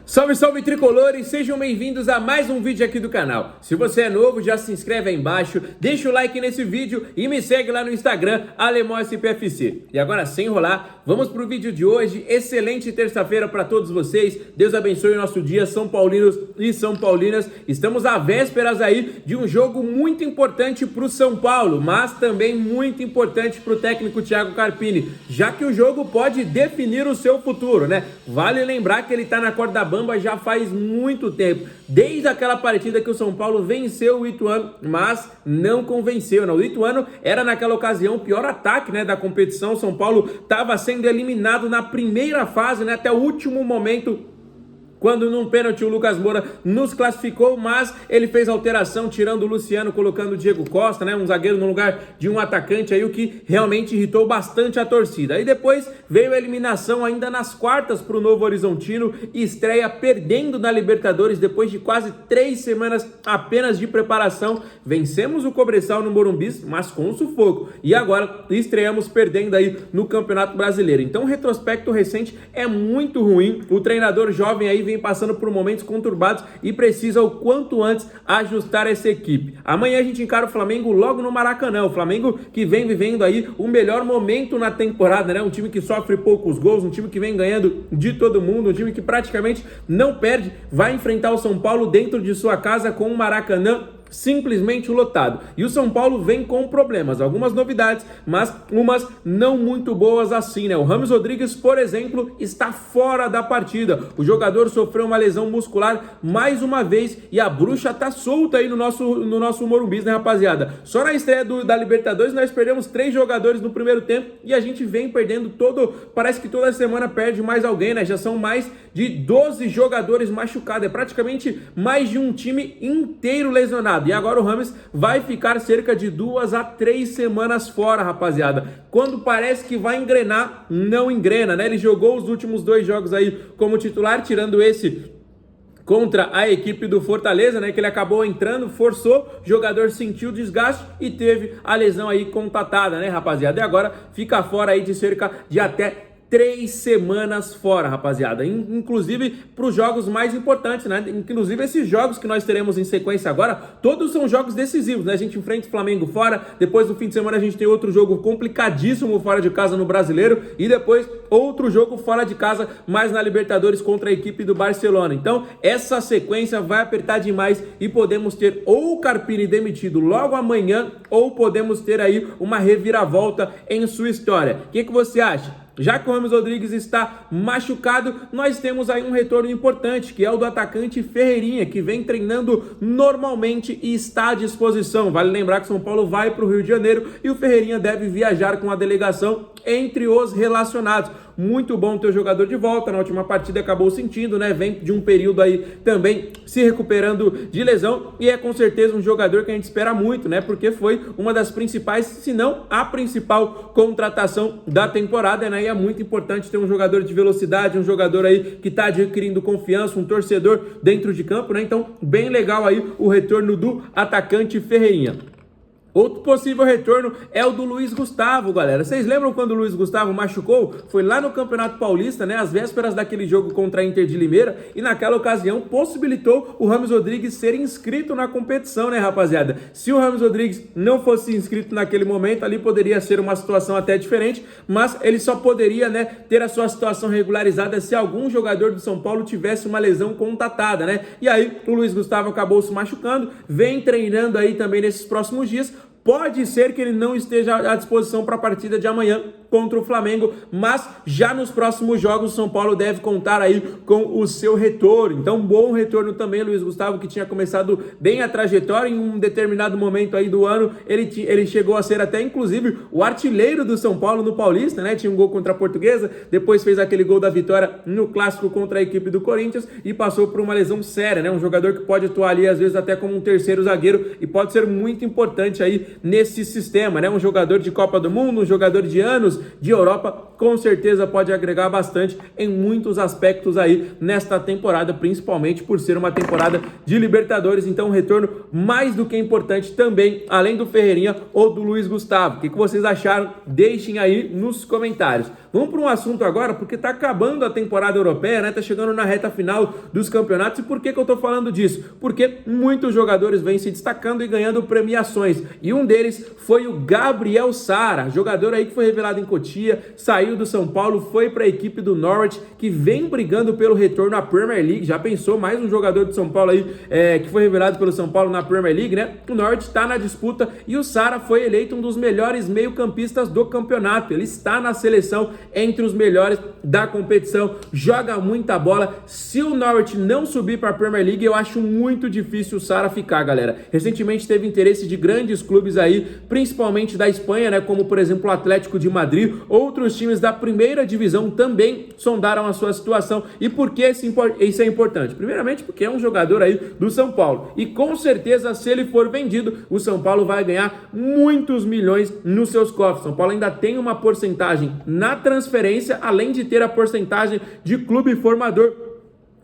Salve, salve tricolores, sejam bem-vindos a mais um vídeo aqui do canal. Se você é novo, já se inscreve aí embaixo, deixa o like nesse vídeo e me segue lá no Instagram, AlemãoSPFC. E agora, sem enrolar, vamos pro vídeo de hoje. Excelente terça-feira para todos vocês. Deus abençoe o nosso dia, São Paulinos e São Paulinas. Estamos à vésperas aí de um jogo muito importante pro São Paulo, mas também muito importante pro técnico Thiago Carpini, já que o jogo pode definir o seu futuro, né? Vale lembrar que ele tá na corda bamba já faz muito tempo, desde aquela partida que o São Paulo venceu o Ituano, mas não convenceu, não. O Ituano era naquela ocasião o pior ataque, né, da competição. O São Paulo estava sendo eliminado na primeira fase, né, até o último momento, quando num pênalti o Lucas Moura nos classificou, mas ele fez alteração, tirando o Luciano, colocando o Diego Costa, né, um zagueiro no lugar de um atacante aí, o que realmente irritou bastante a torcida. Aí depois veio a eliminação ainda nas quartas para o Novo Horizontino e estreia perdendo na Libertadores depois de quase 3 semanas apenas de preparação. Vencemos o Cobresal no Morumbi, mas com sufoco. E agora estreamos perdendo aí no Campeonato Brasileiro. Então o retrospecto recente é muito ruim. O treinador jovem aí vem passando por momentos conturbados e precisa o quanto antes ajustar essa equipe. Amanhã a gente encara o Flamengo logo no Maracanã. O Flamengo que vem vivendo aí o melhor momento na temporada, né? Um time que sofre poucos gols, um time que vem ganhando de todo mundo, um time que praticamente não perde, vai enfrentar o São Paulo dentro de sua casa com o Maracanã simplesmente lotado. E o São Paulo vem com problemas, algumas novidades, mas umas não muito boas assim, né? O James Rodrigues, por exemplo, está fora da partida. O jogador sofreu uma lesão muscular mais uma vez e a bruxa tá solta aí no nosso Morumbi, né, rapaziada? Só na estreia da Libertadores nós perdemos 3 jogadores no primeiro tempo e a gente vem perdendo parece que toda semana perde mais alguém, né? Já são mais de 12 jogadores machucados, é praticamente mais de um time inteiro lesionado. E agora o James vai ficar cerca de 2 a 3 semanas fora, rapaziada. Quando parece que vai engrenar, não engrena, né? Ele jogou os últimos 2 jogos aí como titular, tirando esse contra a equipe do Fortaleza, né, que ele acabou entrando, forçou, o jogador sentiu o desgaste e teve a lesão aí contatada, né, rapaziada? E agora fica fora aí de cerca de até 3 semanas fora, rapaziada, inclusive para os jogos mais importantes, né? Inclusive esses jogos que nós teremos em sequência agora, todos são jogos decisivos, né? A gente enfrenta o Flamengo fora, depois no fim de semana a gente tem outro jogo complicadíssimo fora de casa no Brasileiro e depois outro jogo fora de casa, mais na Libertadores contra a equipe do Barcelona. Então essa sequência vai apertar demais e podemos ter ou o Carpini demitido logo amanhã ou podemos ter aí uma reviravolta em sua história. O que você acha? Já que o James Rodrigues está machucado, nós temos aí um retorno importante, que é o do atacante Ferreirinha, que vem treinando normalmente e está à disposição. Vale lembrar que São Paulo vai para o Rio de Janeiro e o Ferreirinha deve viajar com a delegação entre os relacionados. Muito bom ter o jogador de volta, na última partida acabou sentindo, né? Vem de um período aí também se recuperando de lesão e é com certeza um jogador que a gente espera muito, né? Porque foi uma das principais, se não a principal contratação da temporada, né? E é muito importante ter um jogador de velocidade, um jogador aí que tá adquirindo confiança, um torcedor dentro de campo, né? Então, bem legal aí o retorno do atacante Ferreirinha. Outro possível retorno é o do Luiz Gustavo, galera. Vocês lembram quando o Luiz Gustavo machucou? Foi lá no Campeonato Paulista, né? Às vésperas daquele jogo contra a Inter de Limeira. E naquela ocasião possibilitou o James Rodrigues ser inscrito na competição, né, rapaziada? Se o James Rodrigues não fosse inscrito naquele momento, ali poderia ser uma situação até diferente. Mas ele só poderia, né, ter a sua situação regularizada se algum jogador do São Paulo tivesse uma lesão contatada, né? E aí o Luiz Gustavo acabou se machucando. Vem treinando aí também nesses próximos dias. Pode ser que ele não esteja à disposição para a partida de amanhã contra o Flamengo, mas já nos próximos jogos o São Paulo deve contar aí com o seu retorno. Então, bom retorno também, Luiz Gustavo, que tinha começado bem a trajetória em um determinado momento aí do ano. Ele chegou a ser até, inclusive, o artilheiro do São Paulo no Paulista, né? Tinha um gol contra a Portuguesa, depois fez aquele gol da vitória no Clássico contra a equipe do Corinthians e passou por uma lesão séria, né? Um jogador que pode atuar ali, às vezes, até como um terceiro zagueiro e pode ser muito importante aí nesse sistema, né? Um jogador de Copa do Mundo, um jogador de anos de Europa com certeza pode agregar bastante em muitos aspectos aí nesta temporada, principalmente por ser uma temporada de Libertadores. Então um retorno mais do que importante também, além do Ferreirinha ou do Luiz Gustavo. O que vocês acharam? Deixem aí nos comentários. Vamos para um assunto agora, porque tá acabando a temporada europeia, né? Tá chegando na reta final dos campeonatos. E por que eu tô falando disso? Porque muitos jogadores vêm se destacando e ganhando premiações. E um deles foi o Gabriel Sara, jogador aí que foi revelado em Cotia, saiu do São Paulo, foi para a equipe do Norwich, que vem brigando pelo retorno à Premier League. Já pensou mais um jogador de São Paulo aí que foi revelado pelo São Paulo na Premier League, né? O Norwich está na disputa e o Sara foi eleito um dos melhores meio-campistas do campeonato. Ele está na seleção entre os melhores da competição, joga muita bola. Se o Norwich não subir para a Premier League, eu acho muito difícil o Sara ficar, galera. Recentemente teve interesse de grandes clubes aí, principalmente da Espanha, né, como por exemplo o Atlético de Madrid. Outros times da primeira divisão também sondaram a sua situação. E por que isso é importante? Primeiramente porque é um jogador aí do São Paulo, e com certeza se ele for vendido, o São Paulo vai ganhar muitos milhões nos seus cofres. São Paulo ainda tem uma porcentagem na transferência, além de ter a porcentagem de clube formador,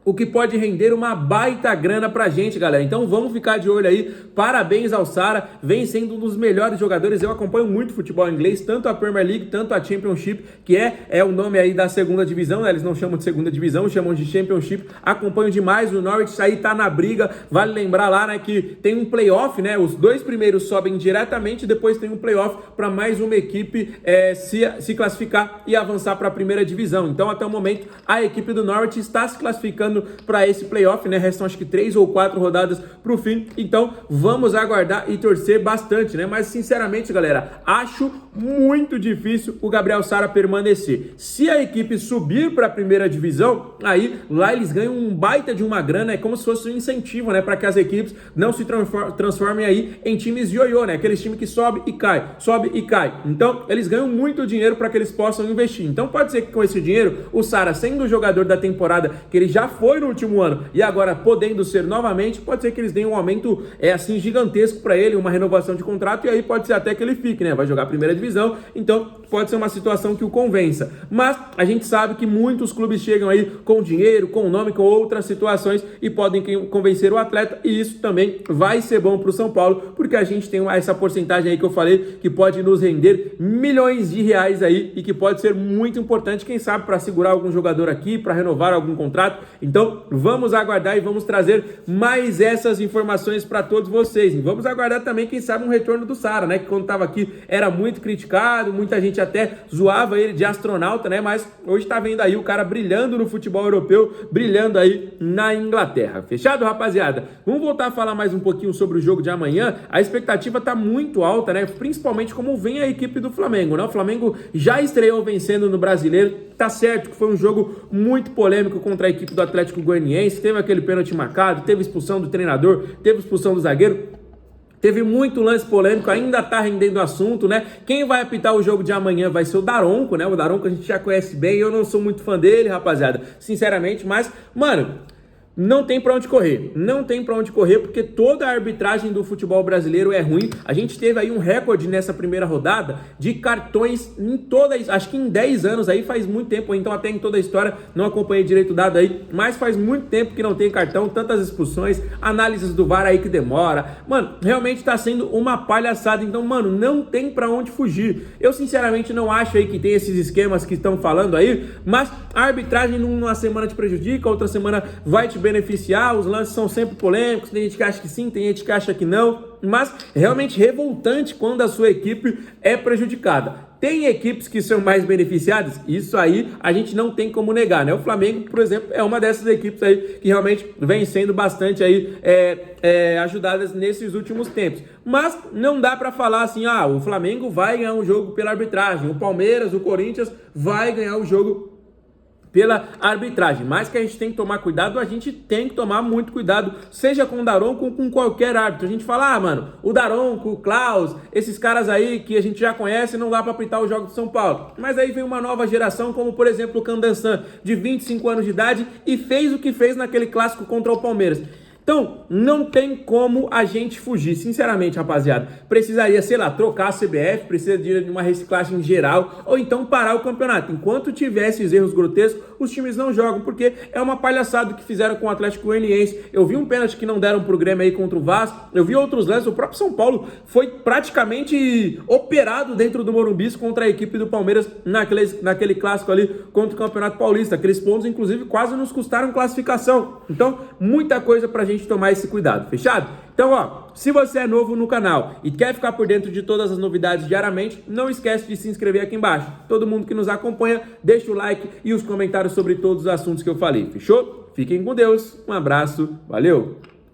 o que pode render uma baita grana pra gente, galera. Então vamos ficar de olho aí. Parabéns ao Sara, vem sendo um dos melhores jogadores. Eu acompanho muito futebol inglês, tanto a Premier League, tanto a Championship, que é o nome aí da segunda divisão, né? Eles não chamam de segunda divisão, chamam de Championship. Acompanho demais, o Norwich aí tá na briga. Vale lembrar lá, né, que tem um playoff, né? Os dois primeiros sobem diretamente, depois tem um playoff para mais uma equipe se classificar e avançar para a primeira divisão. Então até o momento a equipe do Norwich está se classificando para esse playoff, né? Restam acho que 3 ou 4 rodadas para o fim, então vamos aguardar e torcer bastante, né? Mas sinceramente, galera, acho muito difícil o Gabriel Sara permanecer. Se a equipe subir para a primeira divisão, aí lá eles ganham um baita de uma grana, é como se fosse um incentivo, né? Para que as equipes não se transformem aí em times ioiô, né? Aqueles times que sobe e cai, sobe e cai. Então eles ganham muito dinheiro para que eles possam investir. Então pode ser que com esse dinheiro, o Sara, sendo o jogador da temporada que ele já foi no último ano e agora podendo ser novamente, pode ser que eles deem um aumento assim gigantesco para ele, uma renovação de contrato, e aí pode ser até que ele fique, né? Vai jogar a primeira divisão, então pode ser uma situação que o convença. Mas a gente sabe que muitos clubes chegam aí com dinheiro, com nome, com outras situações e podem convencer o atleta, e isso também vai ser bom para o São Paulo, porque a gente tem essa porcentagem aí que eu falei que pode nos render milhões de reais aí e que pode ser muito importante, quem sabe para segurar algum jogador aqui, para renovar algum contrato. Então vamos aguardar e vamos trazer mais essas informações para todos vocês. E vamos aguardar também, quem sabe, um retorno do Sara, né? Que quando estava aqui era muito criticado, muita gente até zoava ele de astronauta, né? Mas hoje tá vendo aí o cara brilhando no futebol europeu, brilhando aí na Inglaterra. Fechado, rapaziada? Vamos voltar a falar mais um pouquinho sobre o jogo de amanhã. A expectativa tá muito alta, né? Principalmente como vem a equipe do Flamengo, né? O Flamengo já estreou vencendo no Brasileiro. Tá certo que foi um jogo muito polêmico contra a equipe do Atlético Goianiense, teve aquele pênalti marcado, teve expulsão do treinador, teve expulsão do zagueiro, teve muito lance polêmico, ainda tá rendendo assunto, né? Quem vai apitar o jogo de amanhã vai ser o Daronco, né? O Daronco a gente já conhece bem, eu não sou muito fã dele, rapaziada, sinceramente, mas, mano, não tem pra onde correr, não tem pra onde correr, porque toda a arbitragem do futebol brasileiro é ruim. A gente teve aí um recorde nessa primeira rodada de cartões em todas, acho que em 10 anos aí, faz muito tempo, então até em toda a história, não acompanhei direito o dado aí, mas faz muito tempo que não tem cartão, tantas expulsões, análises do VAR aí que demora. Mano, realmente tá sendo uma palhaçada, então, mano, não tem pra onde fugir. Eu sinceramente não acho aí que tem esses esquemas que estão falando aí, mas a arbitragem numa semana te prejudica, outra semana vai te beneficiar, os lances são sempre polêmicos, tem gente que acha que sim, tem gente que acha que não, mas é realmente revoltante quando a sua equipe é prejudicada. Tem equipes que são mais beneficiadas, isso aí a gente não tem como negar, né? O Flamengo, por exemplo, é uma dessas equipes aí que realmente vem sendo bastante aí ajudadas nesses últimos tempos. Mas não dá pra falar assim, o Flamengo vai ganhar um jogo pela arbitragem, o Palmeiras, o Corinthians vai ganhar o jogo pela arbitragem, mas que a gente tem que tomar cuidado, a gente tem que tomar muito cuidado, seja com o Daronco ou com qualquer árbitro. A gente fala, mano, o Daronco, o Klaus, esses caras aí que a gente já conhece, não dá pra apitar o jogo do São Paulo. Mas aí vem uma nova geração, como por exemplo o Candansan, de 25 anos de idade, e fez o que fez naquele clássico contra o Palmeiras. Então, não tem como a gente fugir, sinceramente, rapaziada. Precisaria, sei lá, trocar a CBF, precisa de uma reciclagem geral, ou então parar o campeonato. Enquanto tiver esses erros grotescos, os times não jogam, porque é uma palhaçada que fizeram com o Atlético Goianiense. Eu vi um pênalti que não deram pro Grêmio aí contra o Vasco, eu vi outros lances, o próprio São Paulo foi praticamente operado dentro do Morumbi contra a equipe do Palmeiras naquele clássico ali contra o Campeonato Paulista. Aqueles pontos, inclusive, quase nos custaram classificação. Então, muita coisa pra gente tomar esse cuidado, fechado? Então, ó, se você é novo no canal e quer ficar por dentro de todas as novidades diariamente, não esquece de se inscrever aqui embaixo. Todo mundo que nos acompanha, deixa o like e os comentários sobre todos os assuntos que eu falei, fechou? Fiquem com Deus, um abraço, valeu!